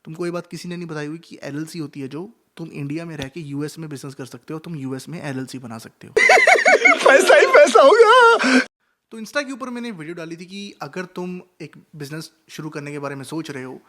तुमको ये बात किसी ने नहीं बताई हुई कि एलएलसी होती है जो तुम इंडिया में रह के यूएस में बिजनेस कर सकते हो, तुम यूएस में एलएलसी बना सकते हो। पैसा ही पैसा होगा। तो इंस्टा के ऊपर मैंने वीडियो डाली थी कि अगर तुम एक बिजनेस शुरू करने के बारे में सोच रहे हो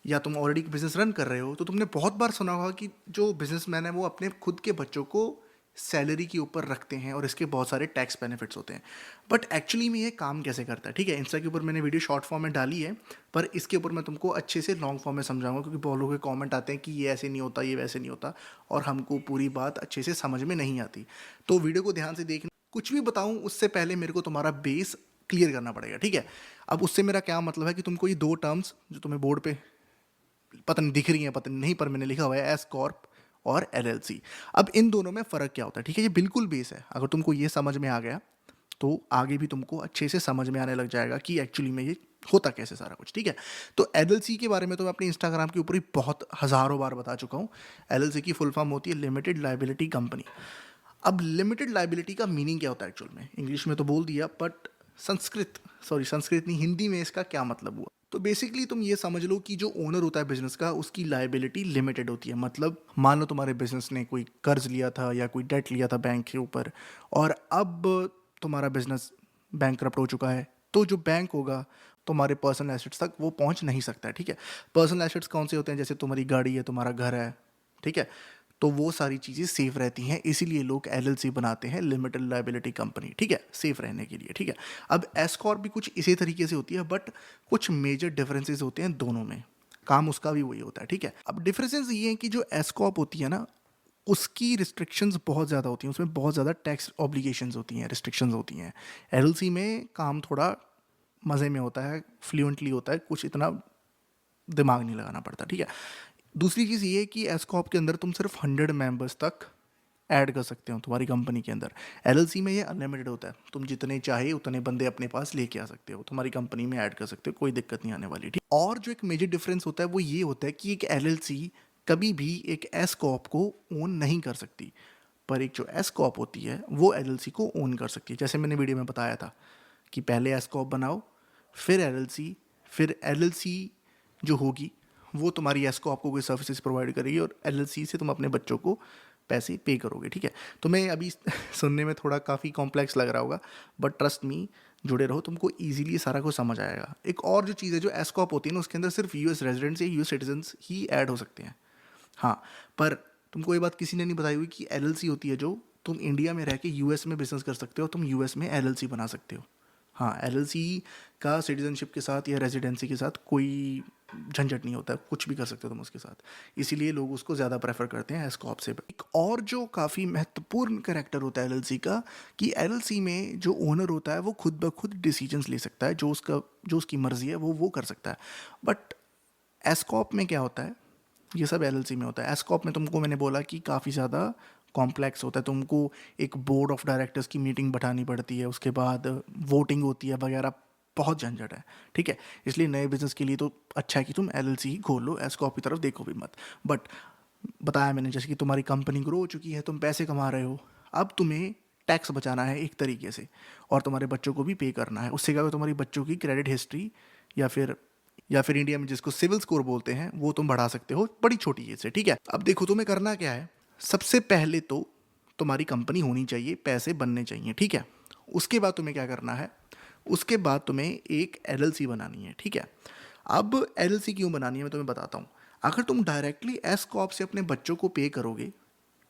या तुम ऑलरेडी बिजनेस रन कर रहे हो, तो तुमने बहुत बार सुना होगा कि जो बिजनेसमैन है वो अपने खुद के बच्चों को सैलरी के ऊपर रखते हैं और इसके बहुत सारे टैक्स बेनिफिट्स होते हैं। बट एक्चुअली में ये काम कैसे करता है, ठीक है, इंस्टा के ऊपर मैंने वीडियो शॉर्ट फॉर्म में डाली है, पर इसके ऊपर मैं तुमको अच्छे से लॉन्ग फॉर्म में समझाऊंगा, क्योंकि बहुत लोगों के कमेंट आते हैं कि ये ऐसे नहीं होता, ये वैसे नहीं होता, और हमको पूरी बात अच्छे से समझ में नहीं आती। तो वीडियो को ध्यान से देखना। कुछ भी बताऊं उससे पहले मेरे को तुम्हारा बेस क्लियर करना पड़ेगा, ठीक है। अब उससे मेरा क्या मतलब है कि तुमको ये दो टर्म्स जो तुम्हें बोर्ड पे पता नहीं दिख रही हैं, पता नहीं, पर मैंने लिखा हुआ है एस कॉर्प और एलएलसी। अब इन दोनों में फ़र्क क्या होता है, ठीक है, ये बिल्कुल बेस है। अगर तुमको ये समझ में आ गया तो आगे भी तुमको अच्छे से समझ में आने लग जाएगा कि एक्चुअली में ये होता कैसे सारा कुछ, ठीक है। तो एलएलसी के बारे में तो मैं अपने इंस्टाग्राम के ऊपर ही बहुत हज़ारों बार बता चुका हूँ। एलएलसी की फुल फॉर्म होती है लिमिटेड लाइबिलिटी कंपनी। अब लिमिटेड लाइबिलिटी का मीनिंग क्या होता है एक्चुअल में, इंग्लिश में तो बोल दिया, बट संस्कृत नहीं, हिंदी में इसका क्या मतलब हुआ। तो बेसिकली तुम ये समझ लो कि जो ओनर होता है बिजनेस का, उसकी लाइबिलिटी लिमिटेड होती है। मतलब मान लो तुम्हारे बिजनेस ने कोई कर्ज लिया था या कोई डेट लिया था बैंक के ऊपर, और अब तुम्हारा बिजनेस बैंकरप्ट हो चुका है, तो जो बैंक होगा तुम्हारे पर्सनल एसेट्स तक वो पहुंच नहीं सकता है, ठीक है। पर्सनल एसेट्स कौन से होते हैं, जैसे तुम्हारी गाड़ी है, तुम्हारा घर है, ठीक है, तो वो सारी चीज़ें सेफ रहती हैं, इसीलिए लोग एलएलसी बनाते हैं, लिमिटेड लाइबिलिटी कंपनी, ठीक है, सेफ रहने के लिए, ठीक है। अब एस कॉर्प भी कुछ इसी तरीके से होती है, बट कुछ मेजर डिफरेंसेस होते हैं दोनों में, काम उसका भी वही होता है, ठीक है। अब डिफरेंसेस ये हैं कि जो एस कॉर्प होती है ना, उसकी रिस्ट्रिक्शंस बहुत ज़्यादा होती हैं, उसमें बहुत ज़्यादा टैक्स ऑब्लिगेशंस होती हैं, रिस्ट्रिक्शंस होती हैं। एलएलसी में काम थोड़ा मज़े में होता है, फ्लुएंटली होता है, कुछ इतना दिमाग नहीं लगाना पड़ता, ठीक है। दूसरी चीज़ ये है कि एस कॉर्प के अंदर तुम सिर्फ 100 मेंबर्स तक ऐड कर सकते हो तुम्हारी कंपनी के अंदर। एलएलसी में ये अनलिमिटेड होता है, तुम जितने चाहे उतने बंदे अपने पास लेके आ सकते हो, तुम्हारी कंपनी में ऐड कर सकते हो, कोई दिक्कत नहीं आने वाली, ठीक। और जो एक मेजर डिफरेंस होता है वो ये होता है कि एक एलएलसी कभी भी एक एस कॉर्प को ओन नहीं कर सकती, पर एक जो एस कॉर्प होती है वो एलएलसी को ओन कर सकती है। जैसे मैंने वीडियो में बताया था कि पहले एस कॉर्प बनाओ, फिर एलएलसी, फिर एलएलसी जो होगी वो तुम्हारी एस को आपको कोई सर्विसेज प्रोवाइड करेगी, और एलएलसी से तुम अपने बच्चों को पैसे पे करोगे, ठीक है। तो मैं अभी सुनने में थोड़ा काफ़ी कॉम्प्लेक्स लग रहा होगा, बट ट्रस्ट मी, जुड़े रहो, तुमको इजीली सारा कुछ समझ आएगा। एक और जो चीज़ है, जो एस कॉप होती है ना, उसके अंदर सिर्फ यूएस रेजिडेंट्स या यूएस सिटीजन्स ही ऐड हो सकते हैं। हाँ, पर तुमको ये बात किसी ने नहीं बताई हुई कि एलएलसी होती है जो तुम इंडिया में रह के यूएस में बिजनेस कर सकते हो, तुम यूएस में एलएलसी बना सकते हो। हाँ, एलएलसी का सिटीजनशिप के साथ या रेजिडेंसी के साथ कोई झंझट नहीं होता, कुछ भी कर सकते हो तुम उसके साथ, इसीलिए लोग उसको ज़्यादा प्रेफर करते हैं एस कॉप से। एक और जो काफ़ी महत्वपूर्ण कैरेक्टर होता है एलएलसी का, कि एलएलसी में जो ओनर होता है वो खुद ब खुद डिसीजंस ले सकता है, जो उसकी मर्जी है वो कर सकता है। बट एस कॉप में क्या होता है, ये सब एलएलसी में होता है। एस कॉप में तुमको मैंने बोला कि काफ़ी ज़्यादा कॉम्प्लेक्स होता है, तुमको एक बोर्ड ऑफ डायरेक्टर्स की मीटिंग बैठानी पड़ती है, उसके बाद वोटिंग होती है वगैरह, बहुत झंझट है, ठीक है। इसलिए नए बिजनेस के लिए तो अच्छा है कि तुम एलएलसी ही खोल लो, एस कॉप की तरफ देखो भी मत। बट बताया मैंने जैसे कि तुम्हारी कंपनी ग्रो हो चुकी है, तुम पैसे कमा रहे हो, अब तुम्हें टैक्स बचाना है एक तरीके से, और तुम्हारे बच्चों को भी पे करना है। उससे क्या होगा, तुम्हारी बच्चों की क्रेडिट हिस्ट्री या फिर इंडिया में जिसको सिविल स्कोर बोलते हैं, वो तुम बढ़ा सकते हो बड़ी छोटी चीज़ से, ठीक है। अब देखो तुम्हें करना क्या है, सबसे पहले तो तुम्हारी कंपनी होनी चाहिए, पैसे बनने चाहिए, ठीक है। उसके बाद तुम्हें क्या करना है, उसके बाद तुम्हें एक एलएलसी बनानी है, ठीक है। अब एलएलसी क्यों बनानी है मैं तुम्हें बताता हूँ। अगर तुम डायरेक्टली एस कॉप से अपने बच्चों को पे करोगे,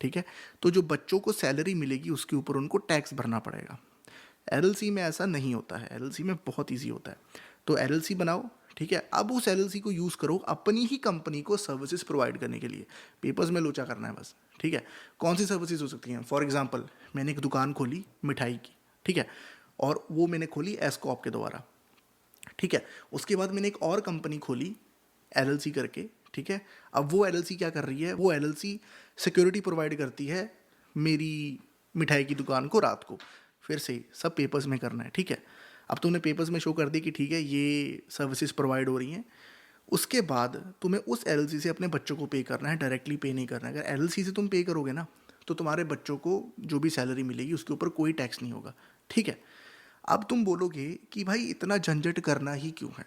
ठीक है, तो जो बच्चों को सैलरी मिलेगी उसके ऊपर उनको टैक्स भरना पड़ेगा। एलएलसी में ऐसा नहीं होता है, एलएलसी में बहुत इजी होता है। तो एलएलसी बनाओ, ठीक है। अब उस एलएलसी को यूज़ करो अपनी ही कंपनी को सर्विसेज प्रोवाइड करने के लिए, पेपर्स में लोचा करना है बस, ठीक है। कौन सी सर्विसेज हो सकती हैं, फॉर एग्जांपल मैंने एक दुकान खोली मिठाई की, ठीक है, और वो मैंने खोली एस कॉप के द्वारा, ठीक है। उसके बाद मैंने एक और कंपनी खोली एलएलसी करके, ठीक है। अब वो एलएलसी क्या कर रही है, वो एलएलसी सिक्योरिटी प्रोवाइड करती है मेरी मिठाई की दुकान को रात को। फिर से सब पेपर्स में करना है, ठीक है। अब तुमने पेपर्स में शो कर दी कि ठीक है ये सर्विसेज प्रोवाइड हो रही हैं। उसके बाद तुम्हें उस एलएलसी से अपने बच्चों को पे करना है, डायरेक्टली पे नहीं करना है। अगर एलएलसी से तुम पे करोगे ना, तो तुम्हारे बच्चों को जो भी सैलरी मिलेगी उसके ऊपर कोई टैक्स नहीं होगा, ठीक है। अब तुम बोलोगे कि भाई इतना झंझट करना ही क्यों है।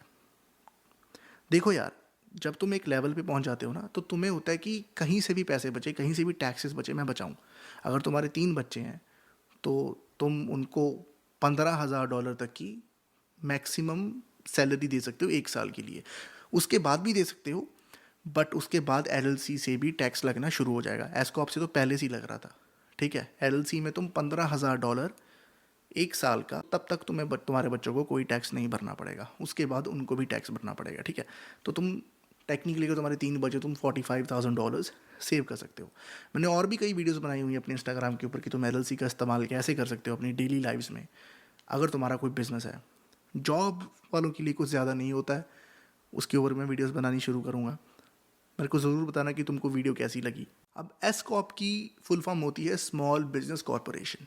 देखो यार, जब तुम एक लेवल पे पहुंच जाते हो ना, तो तुम्हें होता है कि कहीं से भी पैसे बचे, कहीं से भी टैक्सेस बचे, मैं बचाऊं। अगर तुम्हारे 3 बच्चे हैं तो तुम उनको $15,000 तक की मैक्सिमम सैलरी दे सकते हो 1 साल के लिए। उसके बाद भी दे सकते हो, बट उसके बाद एलएलसी से भी टैक्स लगना शुरू हो जाएगा। एस्कॉप से तो पहले से ही लग रहा था, ठीक है। एलएलसी में तुम $15,000 1 साल का, तब तक तुम्हें तुम्हारे बच्चों को कोई टैक्स नहीं भरना पड़ेगा, उसके बाद उनको भी टैक्स भरना पड़ेगा, ठीक है। तो तुम टेक्निकली अगर तुम्हारे 3 बचे, तुम $45,000 सेव कर सकते हो। मैंने और भी कई वीडियोस बनाई हुई हैं अपने इंस्टाग्राम के ऊपर कि तुम एलएलसी का इस्तेमाल कैसे कर सकते हो अपनी डेली लाइफ्स में, अगर तुम्हारा कोई बिजनेस है। जॉब वालों के लिए कुछ ज़्यादा नहीं होता है, उसके ऊपर मैं वीडियोस बनानी शुरू करूँगा। मेरे को ज़रूर बताना कि तुमको वीडियो कैसी लगी। अब एस कॉप की फुल फॉर्म होती है स्मॉल बिजनेस कॉरपोरेशन।